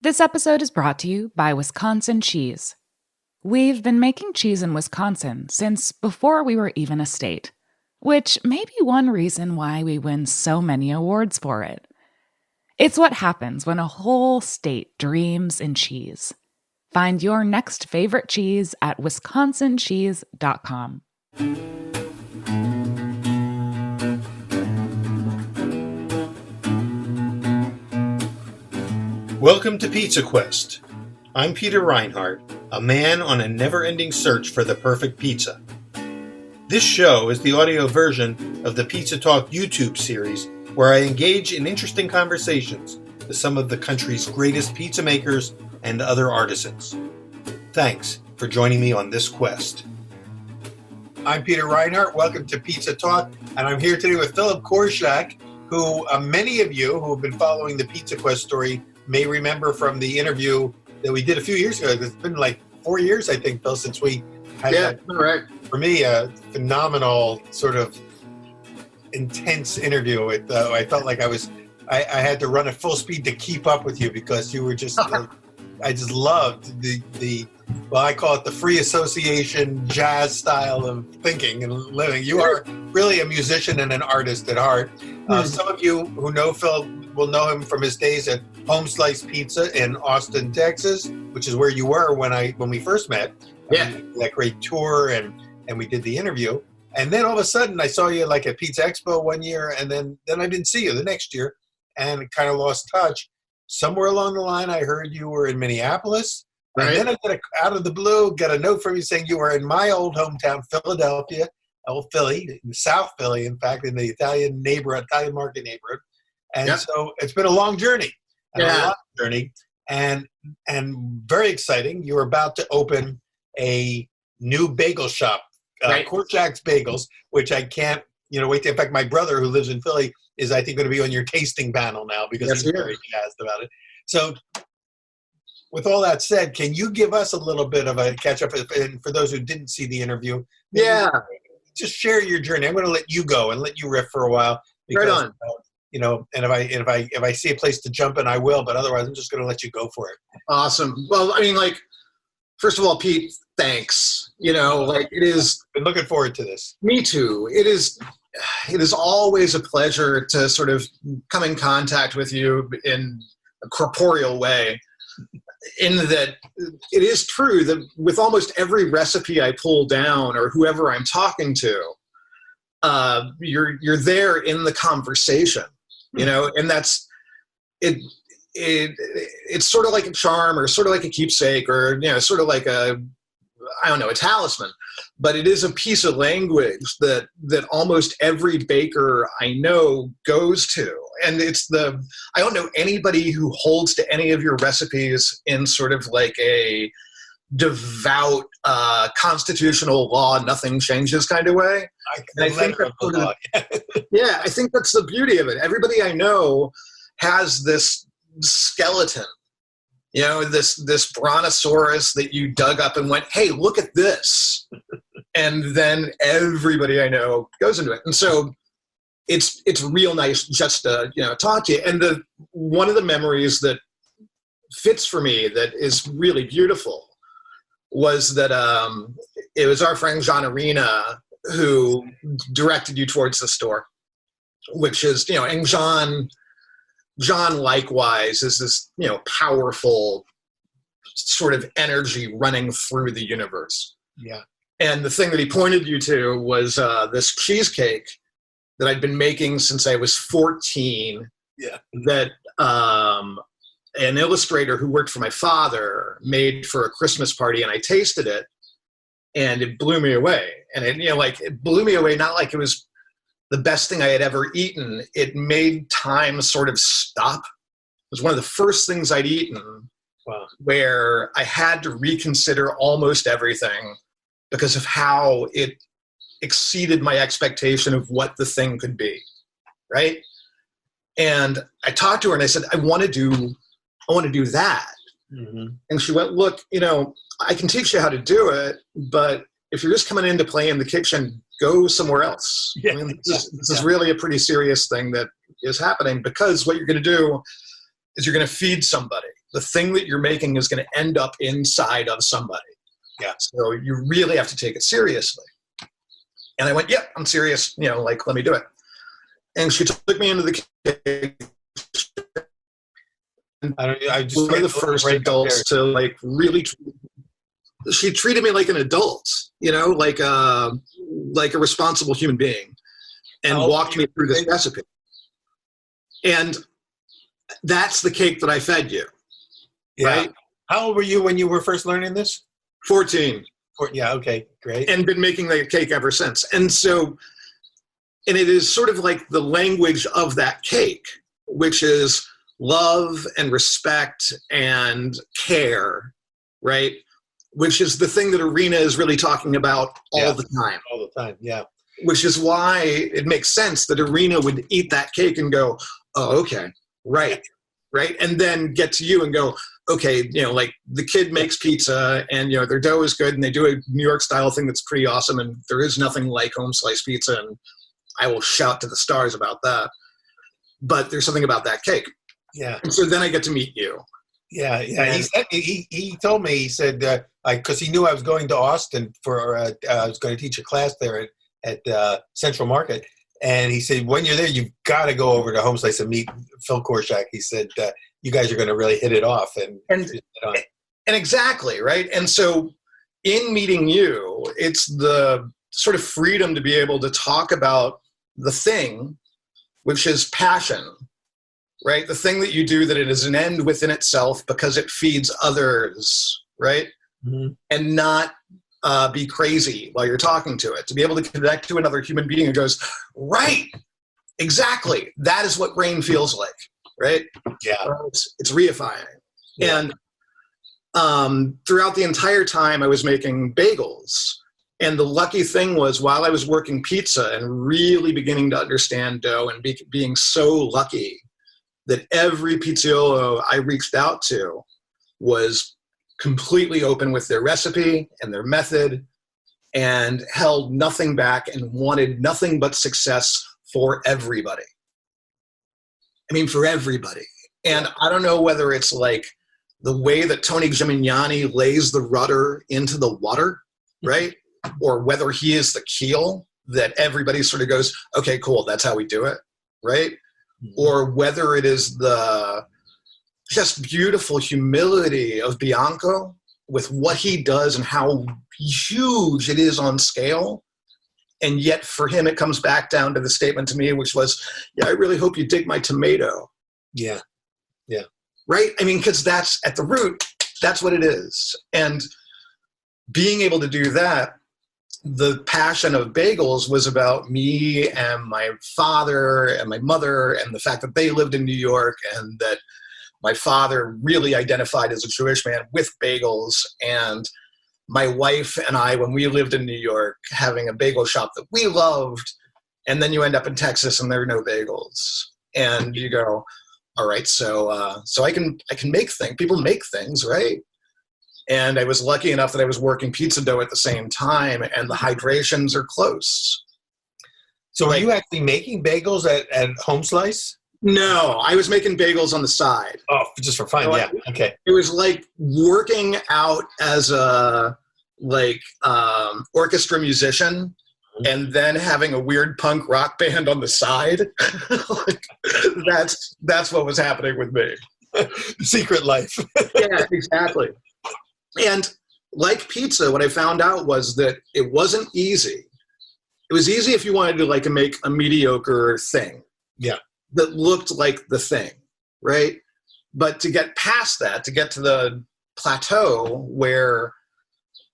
This episode is brought to you by Wisconsin Cheese. We've been making cheese in Wisconsin since before we were even a state, which may be one reason why we win so many awards for it. It's what happens when a whole state dreams in cheese. Find your next favorite cheese at wisconsincheese.com. Welcome to Pizza Quest. I'm Peter Reinhardt, a man on a never-ending search for the perfect pizza. This show is the audio version of the Pizza Talk YouTube series, where I engage in interesting conversations with some of the country's greatest pizza makers and other artisans. Thanks for joining me on this quest. I'm Peter Reinhardt. Welcome to Pizza Talk, and I'm here today with Philip Korshak, who many of you who have been following the Pizza Quest story may remember from the interview that we did a few years ago. It's been like 4 years, I think, Phil, since we had that, right. For me, a phenomenal sort of intense interview. I felt like I had to run at full speed to keep up with you because you were just, I just loved well, I call it the free association jazz style of thinking and living. You are really a musician and an artist at heart. Some of you who know Phil will know him from his days at Home Slice Pizza in Austin, Texas, which is where you were when we first met. Yeah. That great tour and we did the interview. And then all of a sudden I saw you like at Pizza Expo one year, and then I didn't see you the next year and kind of lost touch. Somewhere along the line I heard you were in Minneapolis. Right. And then out of the blue, got a note from you saying you were in my old hometown, Philadelphia, old Philly, South Philly, in fact, in the Italian market neighborhood. And so it's been a long journey, and very exciting. You're about to open a new bagel shop, Korshak's Bagels, which I can't, wait to. In fact, my brother who lives in Philly is, I think, going to be on your tasting panel now because he's very jazzed about it. So, with all that said, can you give us a little bit of a catch up? And for those who didn't see the interview, just share your journey. I'm going to let you go and let you riff for a while. Because, right on. And if I see a place to jump in, I will. But otherwise, I'm just going to let you go for it. Awesome. Well, I mean, first of all, Pete, thanks. It is. Been looking forward to this. Me too. It is always a pleasure to sort of come in contact with you in a corporeal way. In that it is true that with almost every recipe I pull down or whoever I'm talking to, you're there in the conversation, and that's it. It's sort of like a charm or sort of like a keepsake or, sort of like a talisman, but it is a piece of language that almost every baker I know goes to. And I don't know anybody who holds to any of your recipes in sort of like a devout, constitutional law, nothing changes kind of way. I think that's the beauty of it. Everybody I know has this skeleton, this brontosaurus that you dug up and went, hey, look at this. And then everybody I know goes into it. And so it's real nice just to, talk to you. And one of the memories that fits for me that is really beautiful was that it was our friend John Arena who directed you towards the store, which is, and John likewise is this, powerful sort of energy running through the universe. Yeah. And the thing that he pointed you to was this cheesecake that I'd been making since I was 14. Yeah. That an illustrator who worked for my father made for a Christmas party, and I tasted it, and it blew me away. And it blew me away, not like it was the best thing I had ever eaten. It made time sort of stop. It was one of the first things I'd eaten where I had to reconsider almost everything because of how it exceeded my expectation of what the thing could be, right? And I talked to her and I said, I want to do that. Mm-hmm. And she went, look, I can teach you how to do it, but if you're just coming in to play in the kitchen, go somewhere else. Yeah. I mean, this is really a pretty serious thing that is happening, because what you're going to do is you're going to feed somebody. the thing that you're making is going to end up inside of somebody. Yeah. So you really have to take it seriously. And I went, yeah, I'm serious. Like, let me do it. And she took me into the cake. I just One of the first adults to like really, she treated me like an adult, like a responsible human being, and walked me through this recipe. And that's the cake that I fed you. Yeah. Right? How old were you when you were first learning this? 14. Yeah. Okay. Great. And been making the cake ever since. And so, and it is sort of like the language of that cake, which is love and respect and care, right? Which is the thing that Irina is really talking about all the time. All the time, yeah. Which is why it makes sense that Irina would eat that cake and go, oh, okay, right. And then get to you and go, okay, like the kid makes pizza and, their dough is good and they do a New York style thing that's pretty awesome and there is nothing like home slice pizza and I will shout to the stars about that. But there's something about that cake. Yeah. And so then I get to meet you. Yeah. He told me, he said, because he knew I was going to Austin for, I was going to teach a class there at Central Market. And he said, when you're there, you've got to go over to Home Slice and meet Phil Korshak. He said, you guys are going to really hit it off. And exactly, right? And so in meeting you, it's the sort of freedom to be able to talk about the thing, which is passion, right? The thing that you do, that it is an end within itself because it feeds others, right? Mm-hmm. And not be crazy while you're talking to it, to be able to connect to another human being who goes, right, exactly. That is what rain feels like, right? Yeah. It's reifying. Yeah. And throughout the entire time I was making bagels, and the lucky thing was while I was working pizza and really beginning to understand dough and being so lucky that every pizzaiolo I reached out to was completely open with their recipe and their method and held nothing back and wanted nothing but success for everybody. I mean, for everybody. And I don't know whether it's like the way that Tony Gimignani lays the rudder into the water, right? Or whether he is the keel that everybody sort of goes, okay, cool, that's how we do it, right? Mm-hmm. Or whether it is the just beautiful humility of Bianco with what he does and how huge it is on scale. And yet for him, it comes back down to the statement to me, which was, yeah, I really hope you dig my tomato. Yeah. Yeah. Right? I mean, because that's at the root, that's what it is. And being able to do that, the passion of bagels was about me and my father and my mother and the fact that they lived in New York and that my father really identified as a Jewish man with bagels, and my wife and I, when we lived in New York, having a bagel shop that we loved, and then you end up in Texas and there are no bagels. And you go, all right, so I can make things. People make things, right? And I was lucky enough that I was working pizza dough at the same time, and the hydrations are close. So are you actually making bagels at Home Slice? No, I was making bagels on the side. Oh, just for fun, yeah. Okay. It was like working out as a orchestra musician and then having a weird punk rock band on the side. That's what was happening with me. Secret life. Yeah, exactly. And like pizza, what I found out was that it wasn't easy. It was easy if you wanted to make a mediocre thing. Yeah. That looked like the thing, right? But to get past that, to get to the plateau where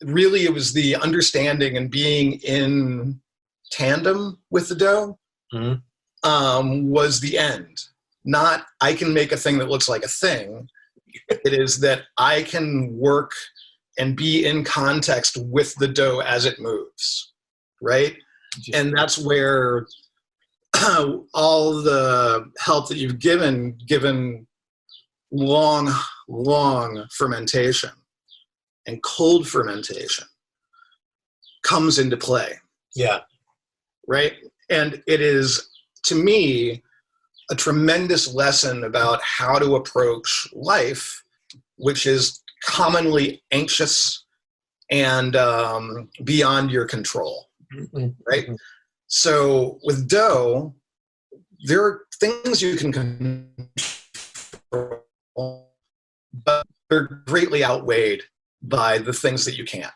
really it was the understanding and being in tandem with the dough, was the end. Not, I can make a thing that looks like a thing. It is that I can work and be in context with the dough as it moves, right? And that's where all the help that you've given long fermentation and cold fermentation comes into play. Yeah. Right? And it is, to me, a tremendous lesson about how to approach life which is commonly anxious and beyond your control, right? So with dough, there are things you can control, but they're greatly outweighed by the things that you can't,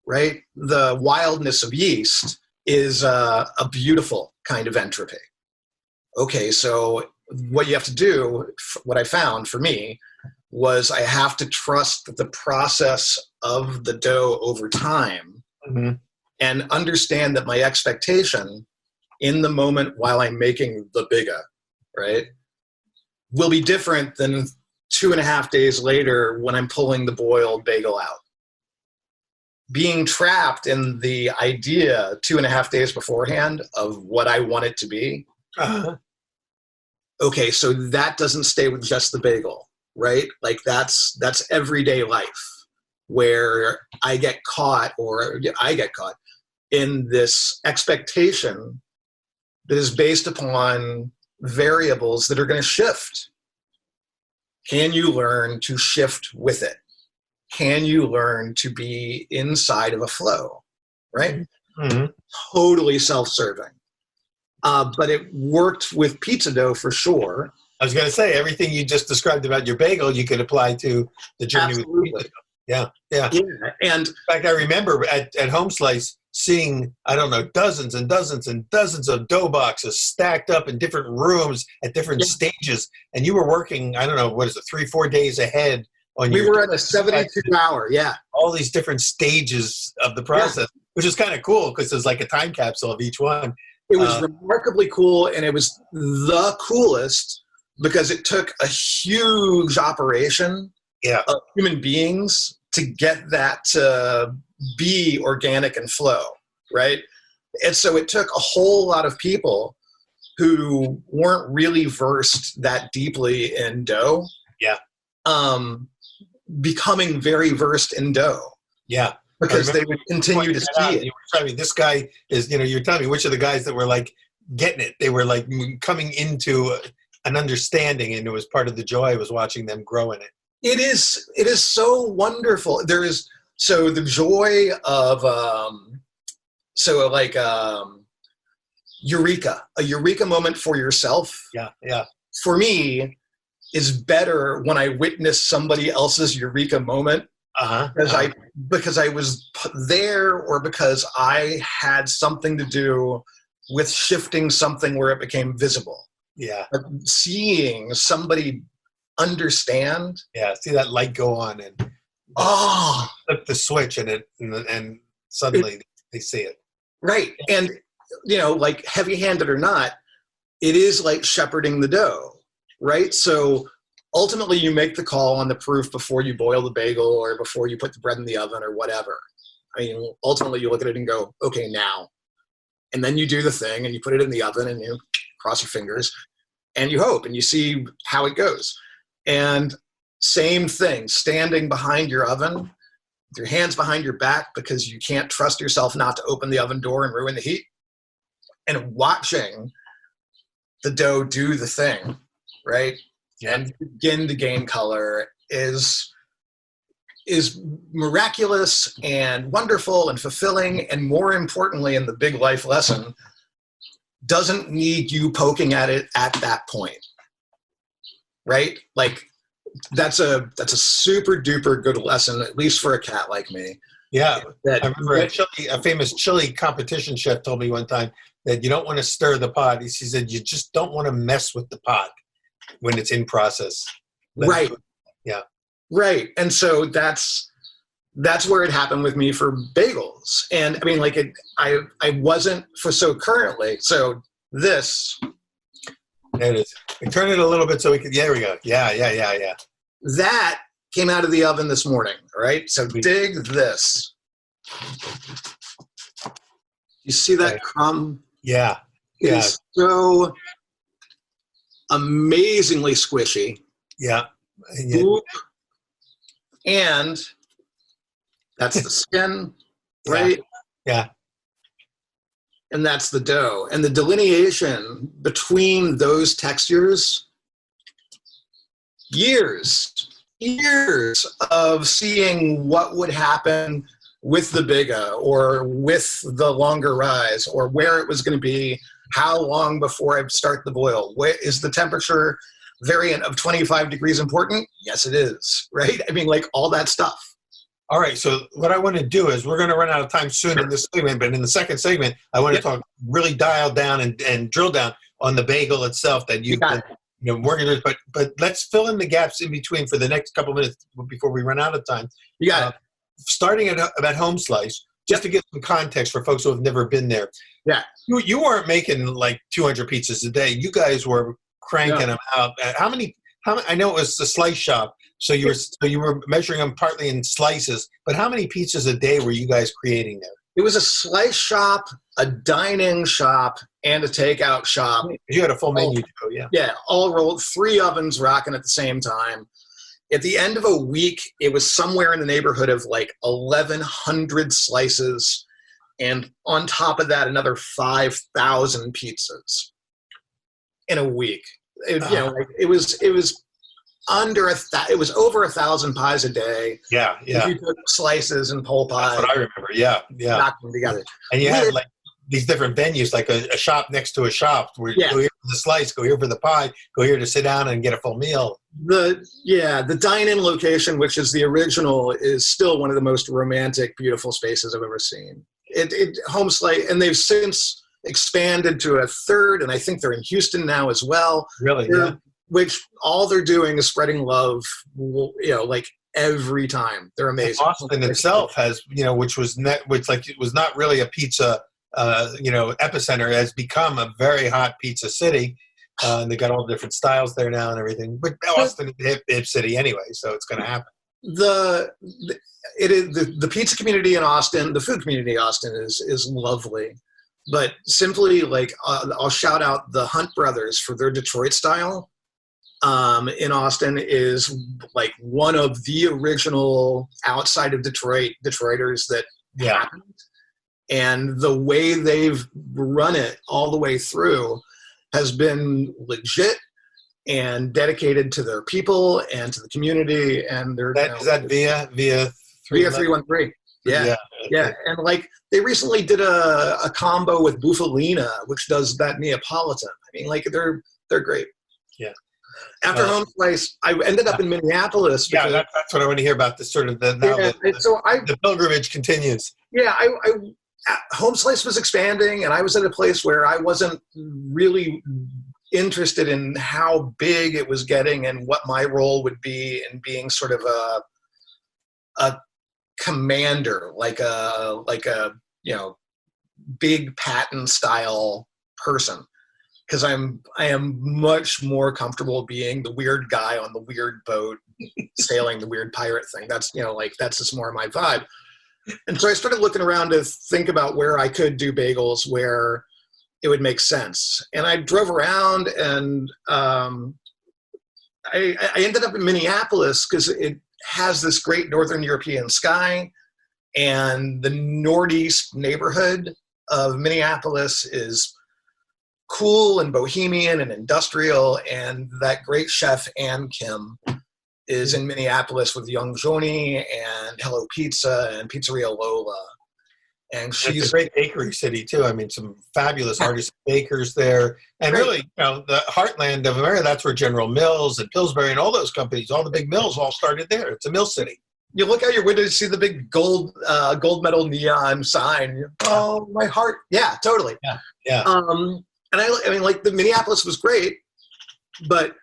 right? The wildness of yeast is a beautiful kind of entropy. Okay, so what you have to do, what I found for me, was I have to trust the process of the dough over time and understand that my expectation in the moment while I'm making the biga, right, will be different than 2.5 days later when I'm pulling the boiled bagel out. Being trapped in the idea 2.5 days beforehand of what I want it to be. Okay, so that doesn't stay with just the bagel, right? Like that's everyday life where I get caught in this expectation that is based upon variables that are going to shift. Can you learn to shift with it? Can you learn to be inside of a flow, right? Totally self-serving. But it worked with pizza dough for sure. I was going to say, everything you just described about your bagel, you could apply to the journey Absolutely. with pizza dough. Yeah. And in fact, I remember at Home Slice seeing, I don't know, dozens and dozens and dozens of dough boxes stacked up in different rooms at different stages. And you were working, I don't know, 3-4 days ahead on we were at a 72-hour, all these different stages of the process, which is kind of cool because there's like a time capsule of each one. It was remarkably cool, and it was the coolest because it took a huge operation of human beings to get that to be organic and flow, right? And so it took a whole lot of people who weren't really versed that deeply in dough becoming very versed in dough. Yeah. Because they would continue to see it. You were telling me this guy is, you're telling me which of the guys that were like getting it. They were like coming into an understanding, and it was part of the joy was watching them grow in it. It is so wonderful. So the joy of, a eureka moment for yourself. Yeah. For me, is better when I witness somebody else's eureka moment. Because I was there, or because I had something to do with shifting something where it became visible. Yeah. But seeing somebody understand. Yeah. See that light go on and flip the switch and suddenly they see it. Right. And, like heavy-handed or not, it is like shepherding the dough, right? So ultimately, you make the call on the proof before you boil the bagel or before you put the bread in the oven or whatever. I mean, ultimately, you look at it and go, okay, now. And then you do the thing and you put it in the oven and you cross your fingers and you hope and you see how it goes. And same thing, standing behind your oven with your hands behind your back because you can't trust yourself not to open the oven door and ruin the heat, and watching the dough do the thing, right? And begin to gain color is miraculous and wonderful and fulfilling, and more importantly, in the big life lesson, doesn't need you poking at it at that point, right? Like that's a super duper good lesson, at least for a cat like me. Yeah, I remember a famous chili competition chef told me one time that you don't want to stir the pot. He said you just don't want to mess with the pot when it's in process. Right. Yeah. Right. And so that's where it happened with me for bagels. And I mean, like I wasn't currently, so this. There it is. We turn it a little bit so we can, there we go. Yeah. That came out of the oven this morning. All right. So dig this. You see that crumb? Yeah. It's so amazingly squishy. Yeah. And that's the skin, right? Yeah. And that's the dough. And the delineation between those textures, years years of seeing what would happen with the Biga or with the longer rise or where it was going to be, how long before I start the boil. Where is the temperature variant of 25 degrees important? Yes, it is, right? I mean, like all that stuff. All right, so what I want to do is we're going to run out of time soon in this segment, but in the second segment, I want to talk really dial down and drill down on the bagel itself that you've been working with. But let's fill in the gaps in between for the next couple of minutes before we run out of time. You got it. Starting at Home Slice, just to give some context for folks who have never been there. Yeah. You weren't making like 200 pizzas a day. You guys were cranking them out. How many? I know it was a slice shop. So you were measuring them partly in slices, but how many pizzas a day were you guys creating there? It was a slice shop, a dine-in shop, and a takeout shop. You had a full menu too, yeah. Yeah, all rolled, 3 ovens rocking at the same time. At the end of a week, it was somewhere in the neighborhood of like 1,100 slices, and on top of that, another 5,000 pizzas in a week. It was under it was over 1,000 pies a day. Yeah. If you took slices and pole pie. That's what I remember. Yeah. Knocked them together. And you had like these different venues, like a shop next to a shop, where you go here for the slice, go here for the pie, go here to sit down and get a full meal. The dine-in location, which is the original, is still one of the most romantic, beautiful spaces I've ever seen. Home Slice, and they've since expanded to a third, and I think they're in Houston now as well. Really? Which all they're doing is spreading love, like every time. They're amazing. Austin itself has, which was it was not really a pizza, epicenter, has become a very hot pizza city. And they got all the different styles there now and everything. But Austin is a hip city anyway, so it's going to happen. The pizza community in Austin, the food community in Austin is lovely. But simply, I'll shout out the Hunt brothers for their Detroit style. In Austin is like one of the original outside of Detroiters that happened. And the way they've run it all the way through has been legit and dedicated to their people and to the community. And they're is that via 313. Yeah. And they recently did a combo with Bufalina, which does that Neapolitan. I mean, they're great. Yeah. After Home Slice, I ended up in Minneapolis. That's what I want to hear about. The pilgrimage continues. Yeah, Home Slice was expanding, and I was at a place where I wasn't really interested in how big it was getting and what my role would be in being sort of a commander, like a big Patton style person. Because I am much more comfortable being the weird guy on the weird boat, sailing the weird pirate thing. That's that's just more my vibe. And so I started looking around to think about where I could do bagels where it would make sense. And I drove around, and I ended up in Minneapolis because it has this great Northern European sky, and the Northeast neighborhood of Minneapolis is cool and bohemian and industrial, and that great chef Ann Kim is in Minneapolis with Young Joni and Hello Pizza and Pizzeria Lola. And she's a great bakery city too. I mean, some fabulous artisan bakers there, and really, the heartland of America. That's where General Mills and Pillsbury and all those companies, all the big mills, all started there. It's a mill city. You look out your window to see the big gold medal neon sign. Oh, my heart! Yeah, totally. Yeah. And I mean, the Minneapolis was great, but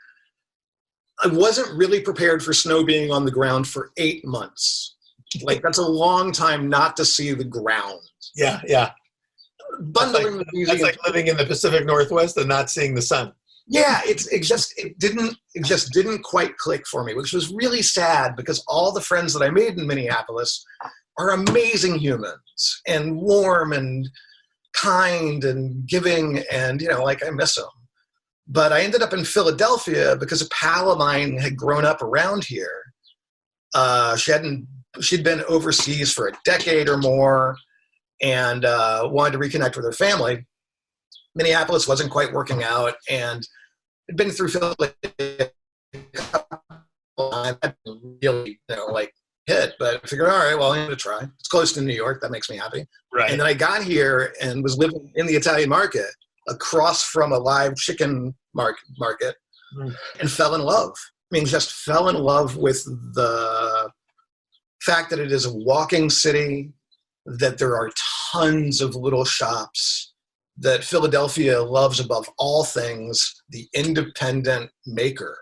I wasn't really prepared for snow being on the ground for 8 months. That's a long time not to see the ground. Yeah. Bundling that's like living in the Pacific Northwest and not seeing the sun. Yeah, it just didn't quite click for me, which was really sad because all the friends that I made in Minneapolis are amazing humans and warm and kind and giving, and I miss them. But I ended up in Philadelphia because a pal of mine had grown up around here. She'd been overseas for a decade or more, and wanted to reconnect with her family. Minneapolis wasn't quite working out, and I'd been through Philadelphia a couple times. I'd been really, like hit, but I figured, all right, well, I'm going to try. It's close to New York. That makes me happy. Right. And then I got here and was living in the Italian market across from a live chicken market and fell in love. I mean, just fell in love with the fact that it is a walking city, that there are tons of little shops, that Philadelphia loves above all things the independent maker.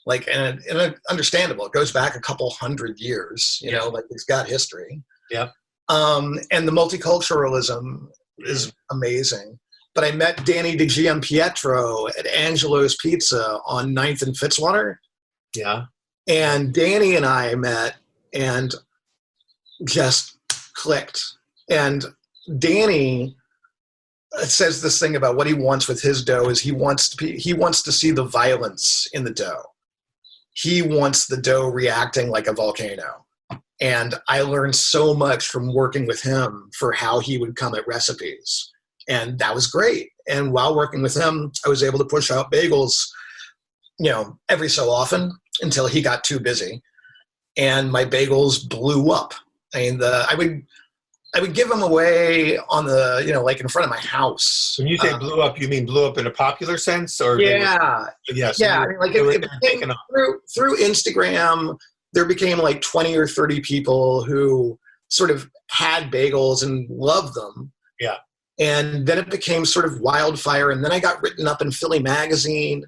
Like, and understandable. It goes back a couple hundred years, like it's got history. Yeah. And the multiculturalism is amazing. But I met Danny DiGianpietro at Angelo's Pizza on 9th and Fitzwater. Yeah. And Danny and I met and just clicked. And Danny says this thing about what he wants with his dough is he wants to see the violence in the dough. He wants the dough reacting like a volcano. And I learned so much from working with him for how he would come at recipes. And that was great. And while working with him, I was able to push out bagels, every so often until he got too busy. And my bagels blew up. I mean, I would give them away on the, like in front of my house. When you say blew up, you mean blew up in a popular sense? Or yeah. Yes. Yeah. I mean, like it became, through Instagram, there became like 20 or 30 people who sort of had bagels and loved them. Yeah. And then it became sort of wildfire. And then I got written up in Philly Magazine.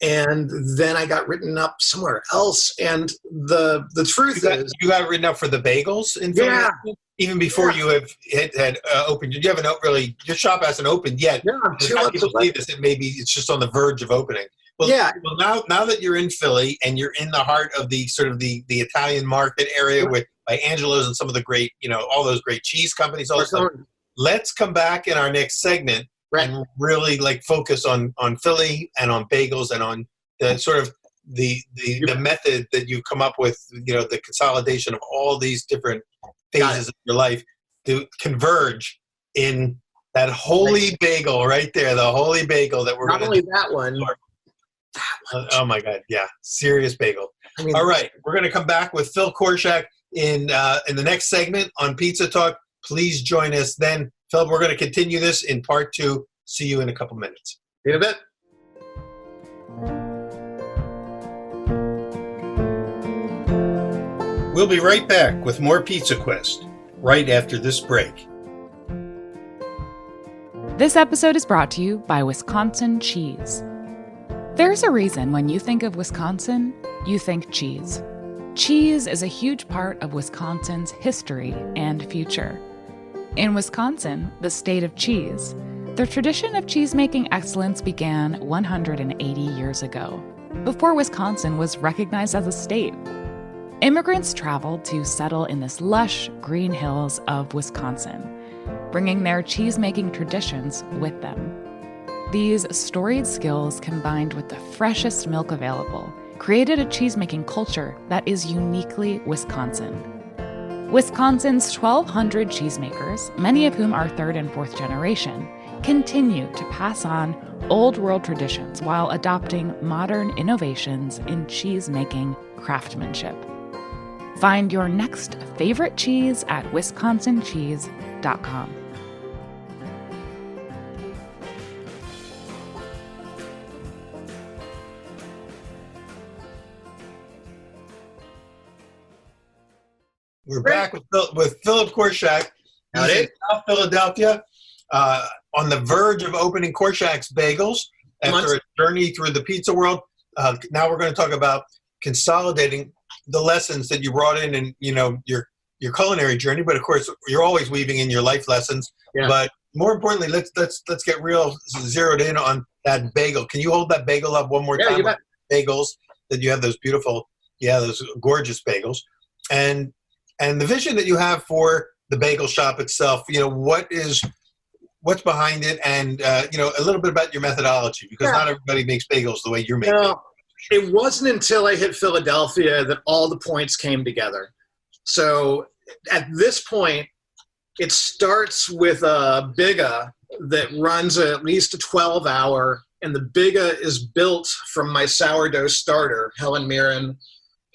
And then I got written up somewhere else. And the truth is... You got written up for the bagels in Philly? Yeah. Even before you had opened. You haven't really... Your shop hasn't opened yet. Yeah. People believe this, it's just on the verge of opening. Well, yeah. Well, now that you're in Philly and you're in the heart of the sort of the Italian market area by Angelo's and some of the great, all those great cheese companies also. Let's come back in our next segment and really focus on Philly and on bagels and on the sort of the method that you've come up with, the consolidation of all these different phases of your life to converge in that holy bagel right there, the holy bagel that we're not only that one. Oh my God. Yeah. Serious bagel. All right. We're going to come back with Phil Korshak in the next segment on Pizza Talk. Please join us then. Phil, we're going to continue this in part 2. See you in a couple minutes. See you in a bit. We'll be right back with more Pizza Quest right after this break. This episode is brought to you by Wisconsin Cheese. There's a reason when you think of Wisconsin, you think cheese. Cheese is a huge part of Wisconsin's history and future. In Wisconsin, the state of cheese, the tradition of cheese-making excellence began 180 years ago, before Wisconsin was recognized as a state. Immigrants traveled to settle in this lush green hills of Wisconsin, bringing their cheese-making traditions with them. These storied skills, combined with the freshest milk available, created a cheese-making culture that is uniquely Wisconsin. Wisconsin's 1,200 cheesemakers, many of whom are third and fourth generation, continue to pass on old world traditions while adopting modern innovations in cheese-making craftsmanship. Find your next favorite cheese at wisconsincheese.com. We're back with Philip Korshak. He's in South Philadelphia, on the verge of opening Korshak's Bagels after a journey through the pizza world. Now we're going to talk about consolidating the lessons that you brought in your culinary journey, but of course you're always weaving in your life lessons. Yeah. But more importantly, let's get real zeroed in on that bagel. Can you hold that bagel up one more time? You bet. Bagels that you have, those beautiful, those gorgeous bagels, and the vision that you have for the bagel shop itself. What's behind it, and a little bit about your methodology, because not everybody makes bagels the way you're making. No, it wasn't until I hit Philadelphia that all the points came together. So at this point, it starts with a Biga that runs at least a 12-hour, and the Biga is built from my sourdough starter, Helen Mirren,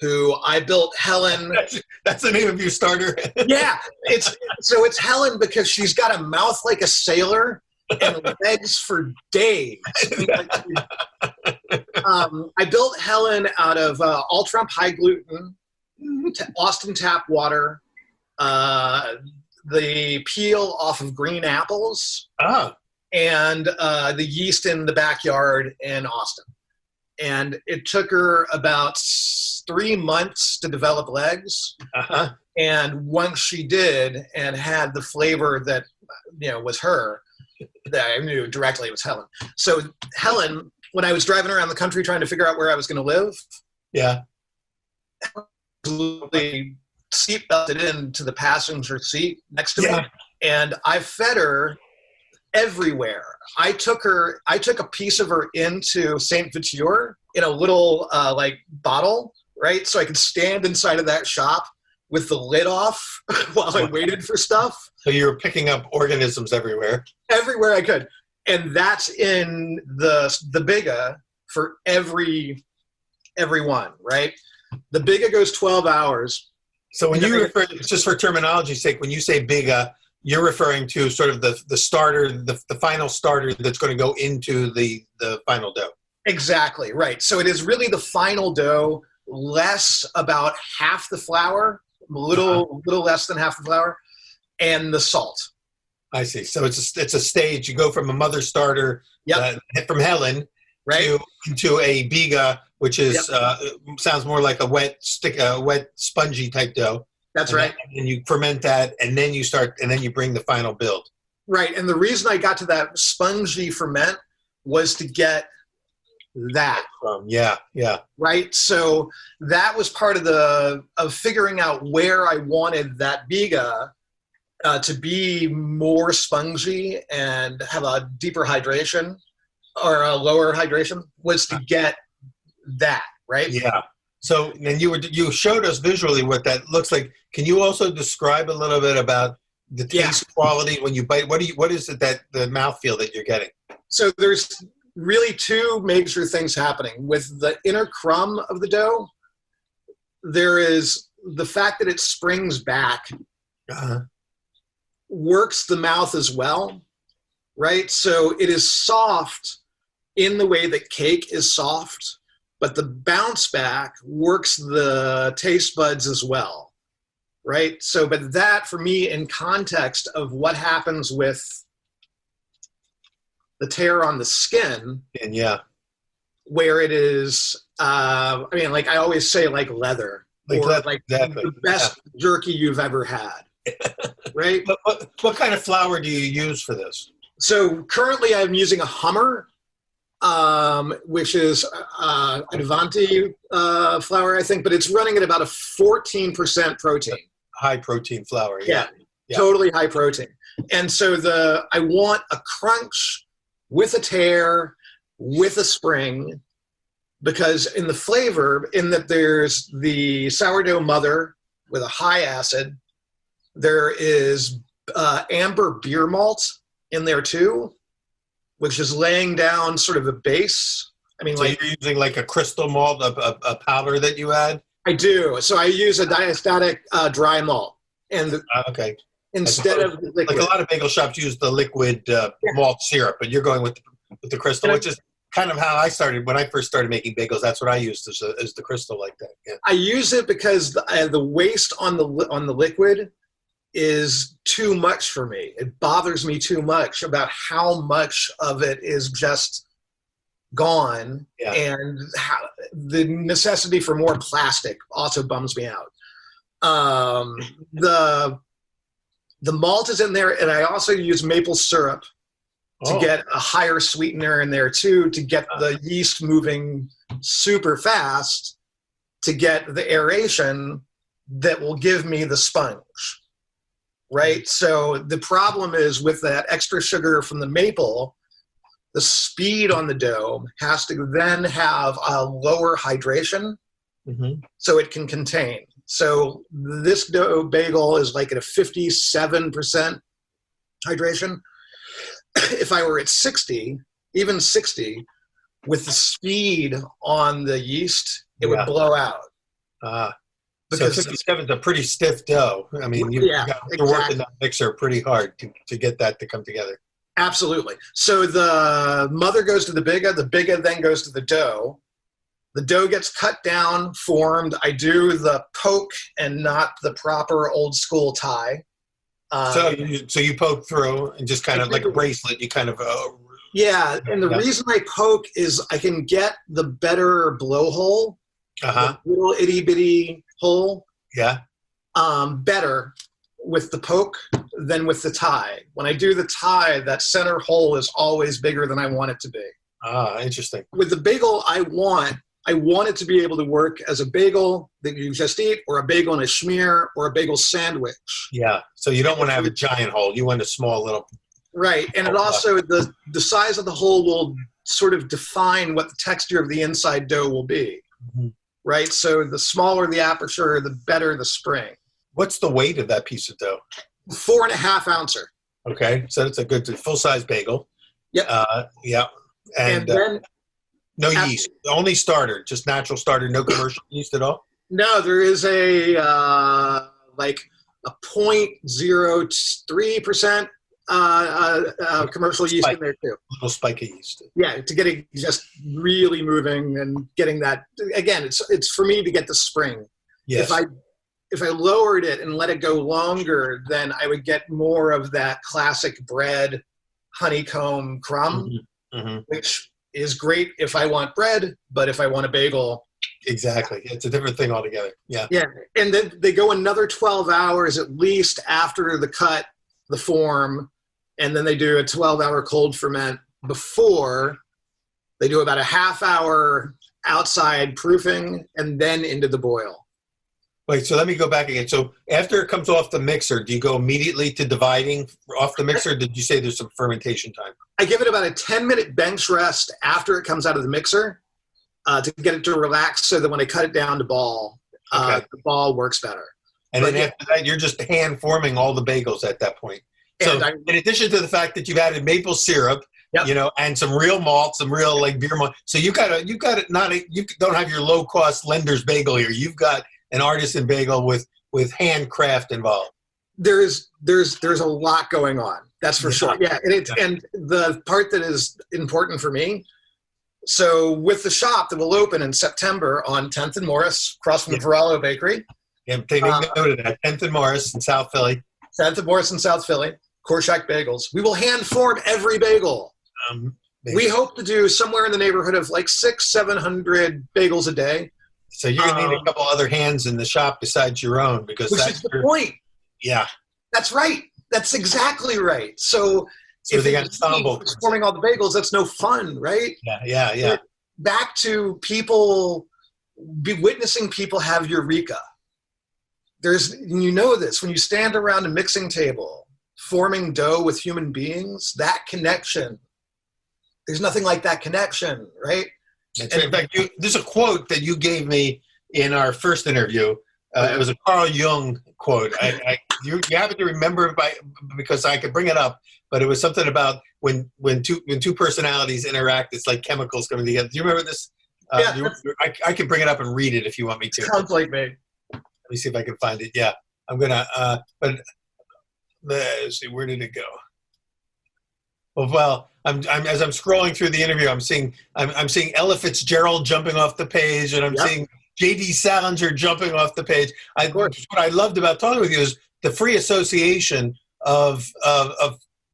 who I built Helen. That's the name of your starter. Yeah, it's Helen because she's got a mouth like a sailor and legs for days. I built Helen out of all-Trump high gluten, Austin tap water, the peel off of green apples, and the yeast in the backyard in Austin. And it took her about 3 months to develop legs. And once she did and had the flavor that, was her, that I knew directly it was Helen. So Helen, when I was driving around the country trying to figure out where I was going to live, absolutely seat belted into the passenger seat next to me, and I fed her everywhere. I took a piece of her into Saint Viateur in a little bottle, right? So I could stand inside of that shop with the lid off while I waited for stuff. So you were picking up organisms everywhere I could, and that's in the Biga for everyone, right? The Biga goes 12 hours. So when you refer, just for terminology's sake, when you say Biga, you're referring to sort of the starter, the final starter that's going to go into the final dough. Exactly, right. So it is really the final dough, less about half the flour, a little less than half the flour, and the salt. I see. So it's a stage. You go from a mother starter, from Helen, right, to a Biga, which is sounds more like a wet spongy type dough. That's right. And you ferment that, and then you bring the final build. Right. And the reason I got to that spongy ferment was to get that. Right. So that was part of figuring out where I wanted that Biga to be more spongy and have a deeper hydration or a lower hydration, was to get that, right? Yeah. So then you showed us visually what that looks like. Can you also describe a little bit about the taste quality when you bite? What is it that the mouthfeel that you're getting? So there's really two major things happening. With the inner crumb of the dough, there is the fact that it springs back, works the mouth as well, right? So it is soft in the way that cake is soft, but the bounce back works the taste buds as well, right? So, but that for me, in context of what happens with the tear on the skin, and where it is, I always say, like leather, the best jerky you've ever had, right? What kind of flour do you use for this? So currently I'm using a Hummer, which is Advanti flour, I think, but it's running at about a 14% protein. High protein flour, totally high protein. And so I want a crunch with a tear, with a spring, because in the flavor, in that there's the sourdough mother with a high acid, there is amber beer malt in there too, which is laying down sort of a base. So you're using like a crystal malt, a powder that you add? I do. So I use a diastatic dry malt, and instead of liquid. Like a lot of bagel shops use the liquid malt syrup, but you're going with the crystal, which is kind of how I started when I first started making bagels. That's what I used as the crystal, like that. Yeah. I use it because the waste on the liquid is too much for me. It bothers me too much about how much of it is just gone, and how the necessity for more plastic also bums me out. The malt is in there, and I also use maple syrup to get a higher sweetener in there too, to get the yeast moving super fast, to get the aeration that will give me the sponge. Right? So the problem is with that extra sugar from the maple, the speed on the dough has to then have a lower hydration so it can contain. So this dough bagel is like at a 57% hydration. If I were at 60, even 60, with the speed on the yeast, it would blow out. So Because 57 is a pretty stiff dough. I mean, you Yeah, got to work exactly. in that mixer pretty hard to get that to come together. Absolutely. So the mother goes to the biga then goes to the dough. The dough gets cut down, formed. I do the poke and not the proper old school tie. So you poke through and just kind of like a bracelet. You kind of Yeah, and the reason I poke is I can get the better blowhole, the little itty bitty hole. Yeah. Better with the poke than with the tie. When I do the tie, that center hole is always bigger than I want it to be. Interesting. With the bagel, I want it to be able to work as a bagel that you just eat, or a bagel and a schmear, or a bagel sandwich. Yeah. So you don't want to have a giant hole. You want a small little. Right. And it also, the size of the hole will sort of define what the texture of the inside dough will be. Mm-hmm. Right. So the smaller the aperture, the better the spring. What's the weight of that piece of dough? 4.5 ouncer. Okay. So it's a good full-size bagel. Yep. Yeah. And then no yeast, only starter, just natural starter, no commercial yeast at all? No, there is a like a 0.03% commercial yeast in there too. A little spike of yeast. Yeah, to get it just really moving and getting that. Again, it's for me to get the spring. Yes. If I lowered it and let it go longer, then I would get more of that classic bread honeycomb crumb, which is great if I want bread, but if I want a bagel. Exactly. It's a different thing altogether. Yeah. Yeah. And then they go another 12 hours at least after the cut, the form, and then they do a 12-hour cold ferment before. They do about a half hour outside proofing and then into the boil. Wait, so let me go back again. So after it comes off the mixer, do you go immediately to dividing off the mixer? Did you say there's some fermentation time? I give it about a 10-minute bench rest after it comes out of the mixer to get it to relax so that when I cut it down to ball, the ball works better. And then after that, you're just hand forming all the bagels at that point. So in addition to the fact that you've added maple syrup, and some real malt, some real like beer malt. So you don't have your low cost lender's bagel here. You've got an artisan bagel with handcraft involved. There's a lot going on. That's for sure. Yeah, and the part that is important for me. So with the shop that will open in September on 10th and Morris, across from Verallo Bakery. Yeah, take note of that. 10th and Morris in South Philly. 10th and Morris in South Philly. Korshak Bagels. We will hand form every bagel. We hope to do somewhere in the neighborhood of like 600-700 bagels a day. So you're going to need a couple other hands in the shop besides your own, because that's the point. Yeah. That's right. That's exactly right. So if they got ensemble forming all the bagels, that's no fun, right? Yeah. Back to people, witnessing people have eureka. This, when you stand around a mixing table, forming dough with human beings, that connection, there's nothing like that connection, right? In fact, there's a quote that you gave me in our first interview. It was a Carl Jung quote. You happen to remember it because I could bring it up, but it was something about when two personalities interact, it's like chemicals coming together. Do you remember this? I can bring it up and read it if you want me to. Sounds like me. Let me see if I can find it. Yeah, I'm gonna. But let's see, where did it go? Well, I'm as I'm scrolling through the interview, I'm seeing Ella Fitzgerald jumping off the page, and I'm seeing J.D. Salinger jumping off the page. What I loved about talking with you is the free association of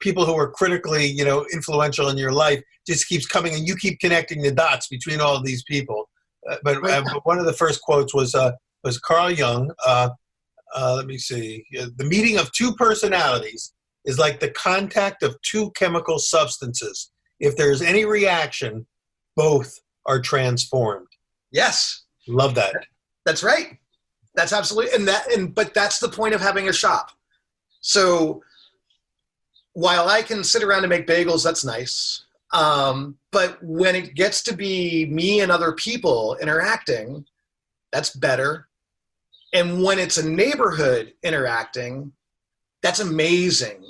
people who are critically, influential in your life just keeps coming, and you keep connecting the dots between all of these people. But one of the first quotes was Carl Jung. Let me see. The meeting of two personalities is like the contact of two chemical substances. If there's any reaction, both are transformed. Yes. Love that. That's right. That's absolutely, but that's the point of having a shop. So while I can sit around and make bagels, that's nice. But when it gets to be me and other people interacting, that's better. And when it's a neighborhood interacting, that's amazing.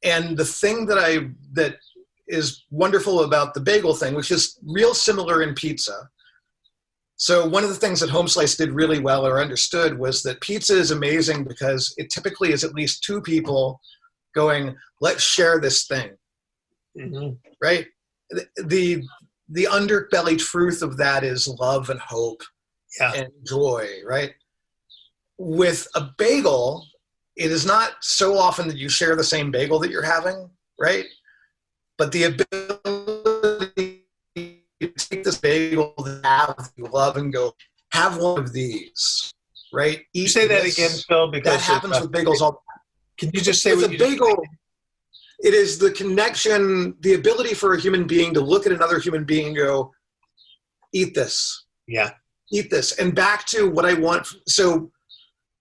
And the thing that is wonderful about the bagel thing, which is real similar in pizza. So one of the things that Home Slice did really well or understood was that pizza is amazing because it typically is at least two people going, let's share this thing, right? The underbelly truth of that is love and hope and joy, right? With a bagel, it is not so often that you share the same bagel that you're having, right? But the ability to take this bagel that you love and go, have one of these, right? You say that again, Phil, because that happens with bagels all the time. Can you just say with what a you bagel? It is the connection, the ability for a human being to look at another human being and go, eat this. Yeah. Eat this. And back to what I want. So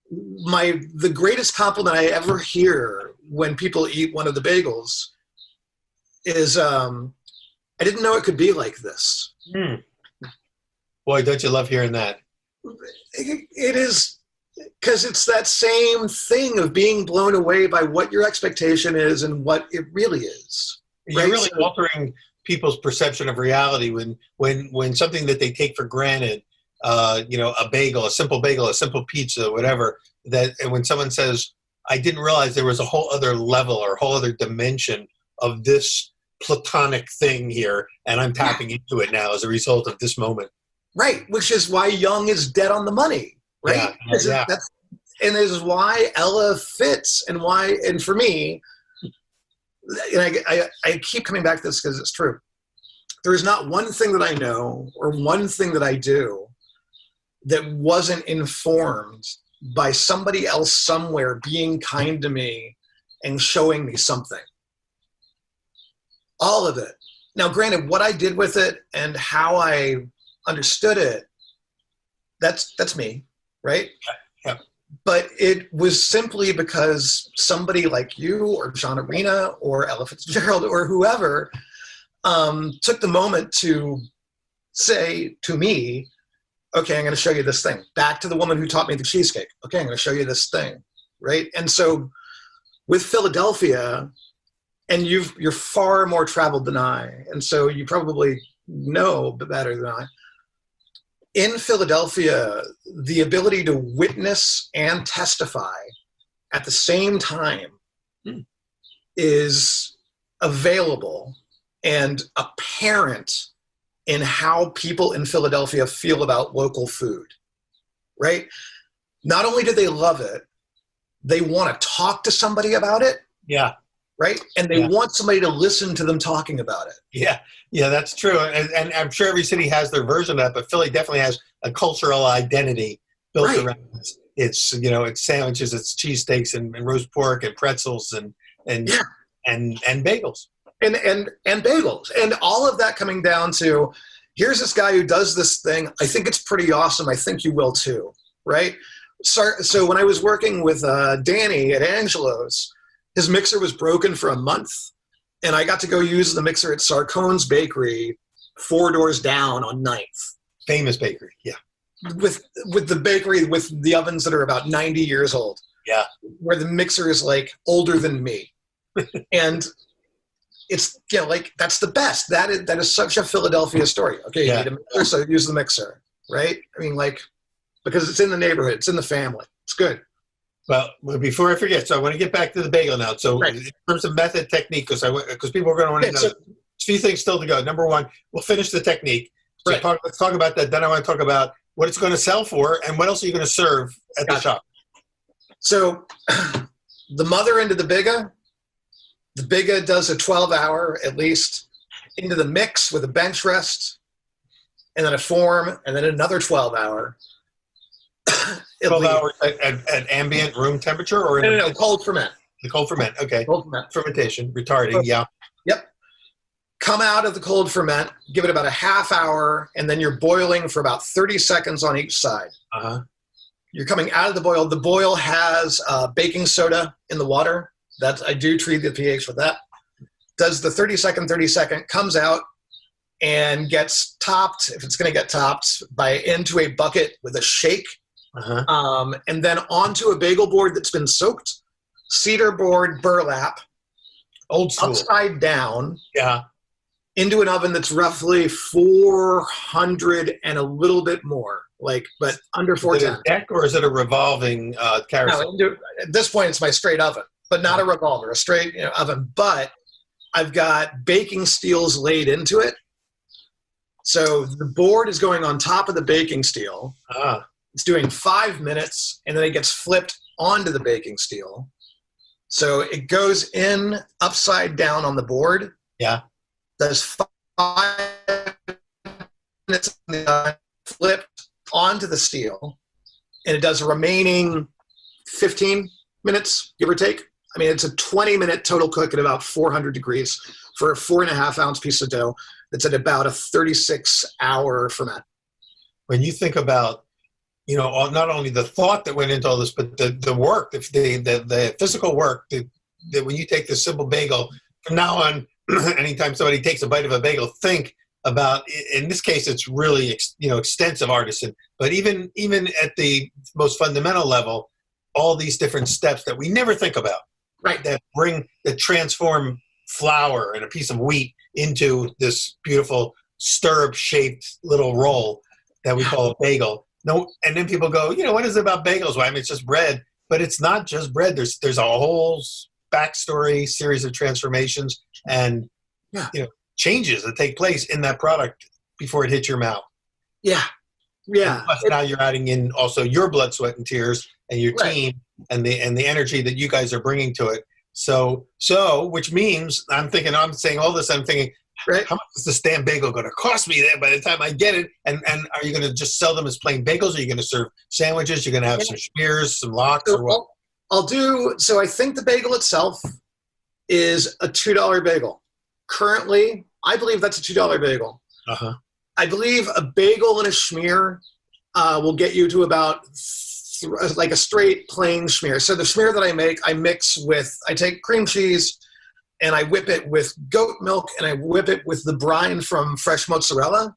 the greatest compliment I ever hear when people eat one of the bagels is, I didn't know it could be like this. Boy, don't you love hearing that? It is, because it's that same thing of being blown away by what your expectation is and what it really is. You're right? really altering people's perception of reality when something that they take for granted, a bagel, a simple pizza, whatever, and when someone says, I didn't realize there was a whole other level or a whole other dimension of this platonic thing here, and I'm tapping into it now as a result of this moment. Right, which is why Young is dead on the money, right? Yeah. And this is why Ella fits, and for me, and I keep coming back to this because it's true. There is not one thing that I know or one thing that I do that wasn't informed by somebody else somewhere being kind to me and showing me something. All of it. Now, granted, what I did with it and how I understood it, that's me, right? Yeah. But it was simply because somebody like you or John Arena or Ella Fitzgerald or whoever took the moment to say to me, okay, I'm going to show you this thing. Back to the woman who taught me the cheesecake. Okay, I'm going to show you this thing, right? And so with Philadelphia, and you're far more traveled than I, and so you probably know better than I. In Philadelphia, the ability to witness and testify at the same time is available and apparent in how people in Philadelphia feel about local food, right? Not only do they love it, they want to talk to somebody about it. Yeah. Right? And they want somebody to listen to them talking about it. Yeah, that's true. And I'm sure every city has their version of that, but Philly definitely has a cultural identity built around its sandwiches, its cheesesteaks and roast pork and pretzels and bagels. And bagels. And all of that coming down to, here's this guy who does this thing. I think it's pretty awesome. I think you will too. Right? So when I was working with Danny at Angelo's, his mixer was broken for a month, and I got to go use the mixer at Sarcone's Bakery 4 doors down on 9th. Famous bakery, yeah. With the bakery with the ovens that are about 90 years old. Yeah. Where the mixer is like older than me. And it's, that's the best. That is such a Philadelphia story. Okay, you need a mixer, so use the mixer, right? I mean, because it's in the neighborhood, it's in the family. It's good. Well, before I forget, so I want to get back to the bagel now. So in terms of method, technique, because people are going to want to know, a few things still to go. Number one, we'll finish the technique. So let's talk about that. Then I want to talk about what it's going to sell for and what else are you going to serve at the shop. So the mother into the Bigga does a 12-hour at least into the mix with a bench rest and then a form and then another 12-hour. 12 hours at ambient room temperature or no, cold ferment. The cold ferment, okay. Cold ferment. Fermentation, retarding, yeah. Yep. Come out of the cold ferment, give it about a half hour, and then you're boiling for about 30 seconds on each side. Uh-huh. You're coming out of the boil. The boil has baking soda in the water. I do treat the pH with that. Does the 30 second, comes out and gets topped, if it's going to get topped, into a bucket with a shake. Uh-huh. And then onto a bagel board that's been soaked, cedar board burlap, old school, upside down, into an oven that's roughly 400 and a little bit more, but under Is it 410. a deck or is it a revolving carousel? No, at this point, it's my straight oven, but not a revolver, a straight oven. But I've got baking steels laid into it. So the board is going on top of the baking steel. It's doing 5 minutes, and then it gets flipped onto the baking steel. So it goes in upside down on the board. Yeah. Does 5 minutes flipped onto the steel, and it does a remaining 15 minutes, give or take. I mean, it's a 20-minute total cook at about 400 degrees for a 4.5-ounce piece of dough that's at about a 36-hour ferment. When you think about, not only the thought that went into all this, but the work, the physical work, that when you take the simple bagel, from now on, anytime somebody takes a bite of a bagel, think about, in this case, it's really, extensive artisan, but even at the most fundamental level, all these different steps that we never think about, right? That transform flour and a piece of wheat into this beautiful stirrup-shaped little roll that we call a bagel. No, and then people go, what is it about bagels? Well, I mean, it's just bread, but it's not just bread. There's a whole backstory, series of transformations, and changes that take place in that product before it hits your mouth. Yeah. And plus now you're adding in also your blood, sweat, and tears, and your team, and the energy that you guys are bringing to it. So which means I'm saying all this, I'm thinking, how much is the damn bagel going to cost me then by the time I get it? And are you going to just sell them as plain bagels? Are you going to serve sandwiches? You're going to have some schmears, some lox, or what? So I think the bagel itself is a $2 bagel. Currently, I believe that's a $2 bagel. Uh-huh. I believe a bagel and a schmear will get you to about like a straight plain schmear. So the schmear that I make, I take cream cheese and I whip it with goat milk and I whip it with the brine from fresh mozzarella,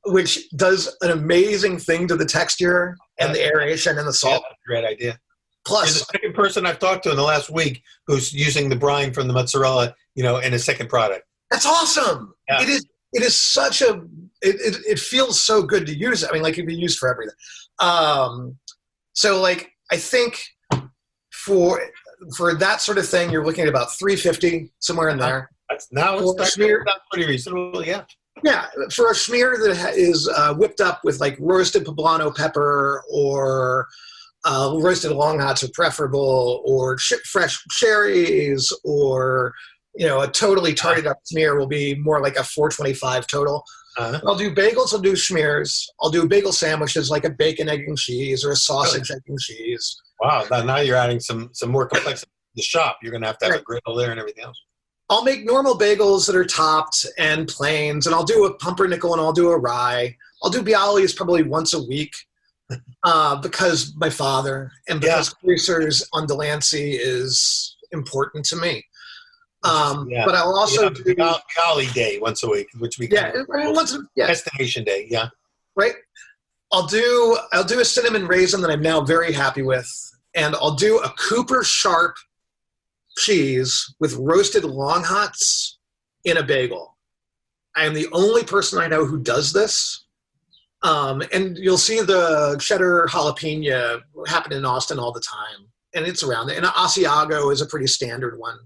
which does an amazing thing to the texture and the aeration and the salt. Yeah, great idea. Plus, you're the second person I've talked to in the last week who's using the brine from the mozzarella, in a second product. That's awesome. Yeah. It is such it feels so good to use. I mean, like it can be used for everything. So I think for that sort of thing, you're looking at about $3.50, somewhere in there. That's pretty reasonable, yeah. Yeah, for a schmear that is whipped up with roasted poblano pepper or roasted long hots are preferable, or fresh cherries, or a totally tarted up schmear will be more like a $4.25 total. Uh-huh. I'll do bagels, I'll do schmears, I'll do bagel sandwiches like a bacon, egg, and cheese, or a sausage, egg, and cheese. Wow, now you're adding some more complexity to the shop. You're going to have a griddle there and everything else. I'll make normal bagels that are topped and plains, and I'll do a pumpernickel and I'll do a rye. I'll do bialys probably once a week because my father, and because Greasers on Delancey is important to me. But I'll also do Bialy Day once a week, which we destination day, right. I'll do a cinnamon raisin that I'm now very happy with, and I'll do a Cooper Sharp cheese with roasted long hots in a bagel. I am the only person I know who does this, and you'll see the cheddar jalapeno happen in Austin all the time, and it's around there. And Asiago is a pretty standard one.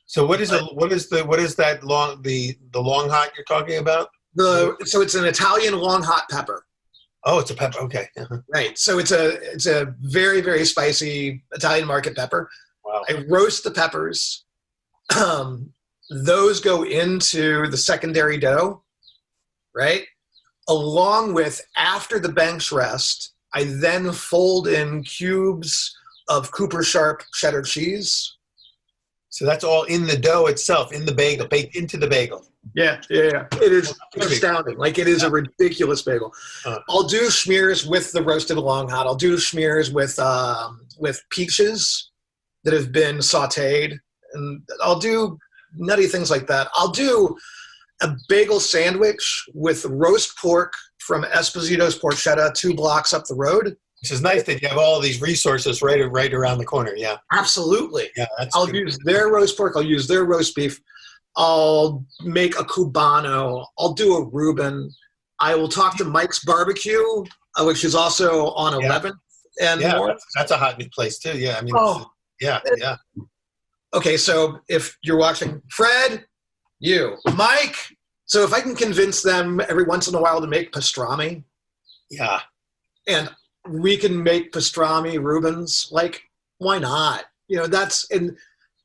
So what is that long hot you're talking about? So it's an Italian long hot pepper. Oh, it's a pepper. Okay. Uh-huh. Right. So it's a very, very spicy Italian market pepper. Wow. I roast the peppers. Those go into the secondary dough, right? Along with, after the banks rest, I then fold in cubes of Cooper Sharp cheddar cheese. So that's all in the dough itself, in the bagel, baked into the bagel. Yeah. It is astounding. It is a ridiculous bagel. I'll do schmears with the roasted long hot. I'll do schmears with peaches that have been sautéed, and I'll do nutty things like that. I'll do a bagel sandwich with roast pork from Esposito's Porchetta 2 blocks up the road. Which is nice that you have all of these resources right around the corner. Yeah, absolutely. Yeah, I'll use their roast pork. I'll use their roast beef. I'll make a Cubano. I'll do a Reuben. I will talk to Mike's Barbecue, which is also on 11th and more. That's a hot new place too. Yeah, I mean, yeah. Okay, so if you're watching, Fred, you, Mike. So if I can convince them every once in a while to make pastrami, and we can make pastrami Reubens, like, why not? And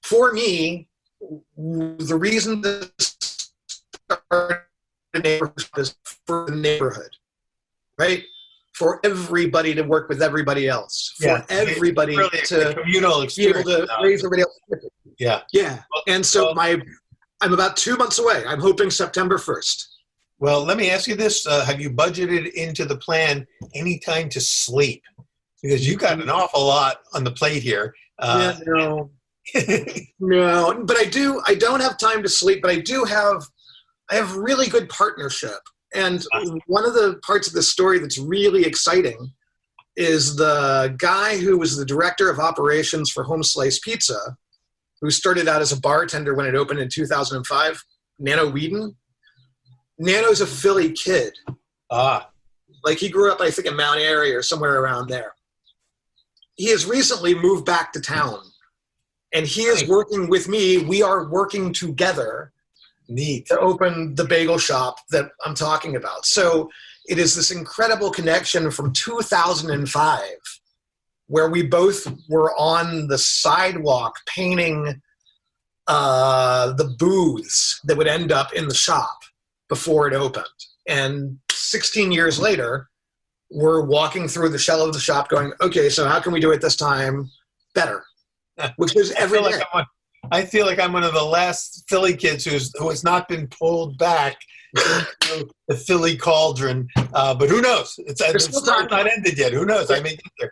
for me, the reason to start a neighborhood is for the neighborhood, right? For everybody to work with everybody else, for everybody really to communal experience, be able to raise everybody else. Yeah. And so I'm about 2 months away. I'm hoping September 1st. Well, let me ask you this. Have you budgeted into the plan any time to sleep? Because you got an awful lot on the plate here. No, but I don't have time to sleep, but I have really good partnership. And one of the parts of the story that's really exciting is the guy who was the director of operations for Home Slice Pizza, who started out as a bartender when it opened in 2005, Nano Whedon. Nano's a Philly kid. Like he grew up, I think, in Mount Airy or somewhere around there. He has recently moved back to town, and he is working with me. We are working together to open the bagel shop that I'm talking about. So it is this incredible connection from 2005 where we both were on the sidewalk painting the booths that would end up in the shop before it opened. And 16 years later, we're walking through the shell of the shop going, okay, so how can we do it this time better? Which is every day. I feel like I'm one of the last Philly kids who has not been pulled back into the Philly cauldron. But who knows? It's not ended yet. Who knows? I may get there.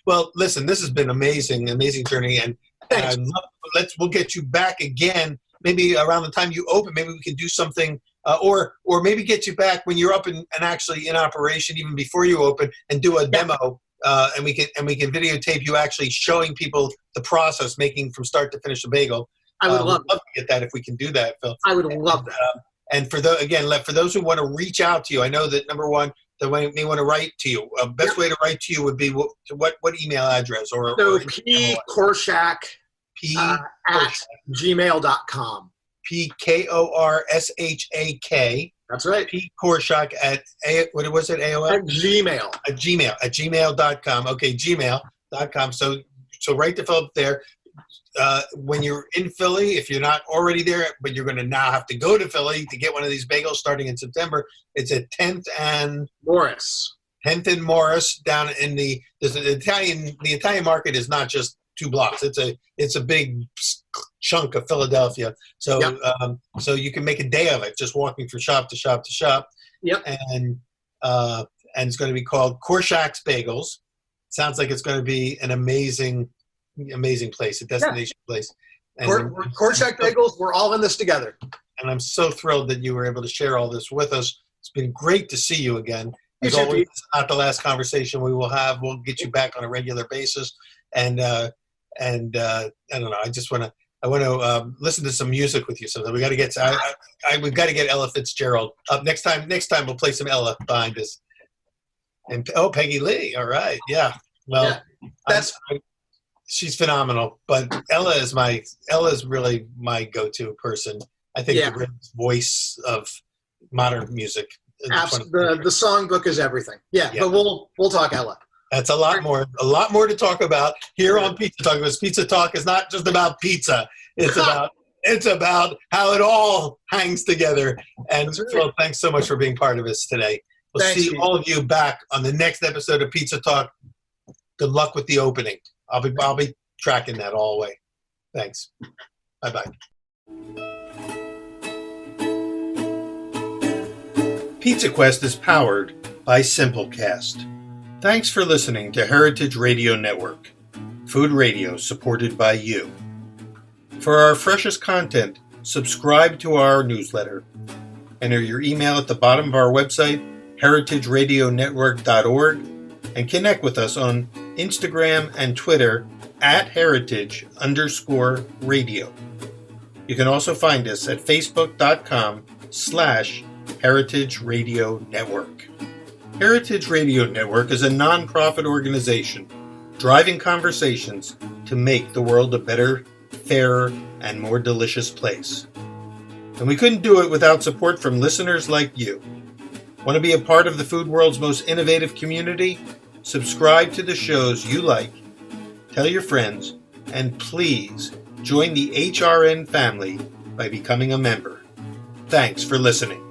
Well, listen, this has been amazing journey. And we'll get you back again. Maybe around the time you open, maybe we can do something, or maybe get you back when you're up and actually in operation, even before you open, and do a demo. And we can videotape you actually showing people the process, making from start to finish a bagel. I would love to get that if we can do that, Phil. I would love that. And for those who want to reach out to you, I know that number one, they may want to write to you. Best way to write to you would be what email address or pkorshak at gmail.com. PKORSHAK. That's right. pkorshak at what was it? AOL? At Gmail. At gmail.com. Okay, gmail.com. So write to Philip there. When you're in Philly, if you're not already there, but you're going to now have to go to Philly to get one of these bagels starting in September, it's at 10th and Morris. 10th and Morris down in the Italian market is not just 2 blocks. It's a big chunk of Philadelphia. So so you can make a day of it just walking from shop to shop to shop. Yep. And it's going to be called Korshak's Bagels. Sounds like it's going to be an amazing place, a destination place. And Korshak Bagels, we're all in this together. And I'm so thrilled that you were able to share all this with us. It's been great to see you again. As always, it's not the last conversation we will have. We'll get you back on a regular basis. And I don't know. I want to listen to some music with you. So we got to get. We've got to get Ella Fitzgerald up next time. Next time we'll play some Ella behind us. And Peggy Lee. All right. Yeah. Well, she's phenomenal. But Ella is really my go-to person. I think the greatest voice of modern music. Absolutely. The songbook is everything. Yeah. But we'll talk Ella. That's a lot more to talk about here on Pizza Talk. Because Pizza Talk is not just about pizza. It's about how it all hangs together. And Phil, thanks so much for being part of us today. We'll see all of you back on the next episode of Pizza Talk. Good luck with the opening. I'll be tracking that all the way. Thanks. Bye-bye. Pizza Quest is powered by Simplecast. Thanks for listening to Heritage Radio Network, food radio supported by you. For our freshest content, subscribe to our newsletter. Enter your email at the bottom of our website, heritageradionetwork.org, and connect with us on Instagram and Twitter at @heritage_radio. You can also find us at facebook.com/Heritage Radio Network. Heritage Radio Network is a non-profit organization driving conversations to make the world a better, fairer, and more delicious place. And we couldn't do it without support from listeners like you. Want to be a part of the food world's most innovative community? Subscribe to the shows you like, tell your friends, and please join the HRN family by becoming a member. Thanks for listening.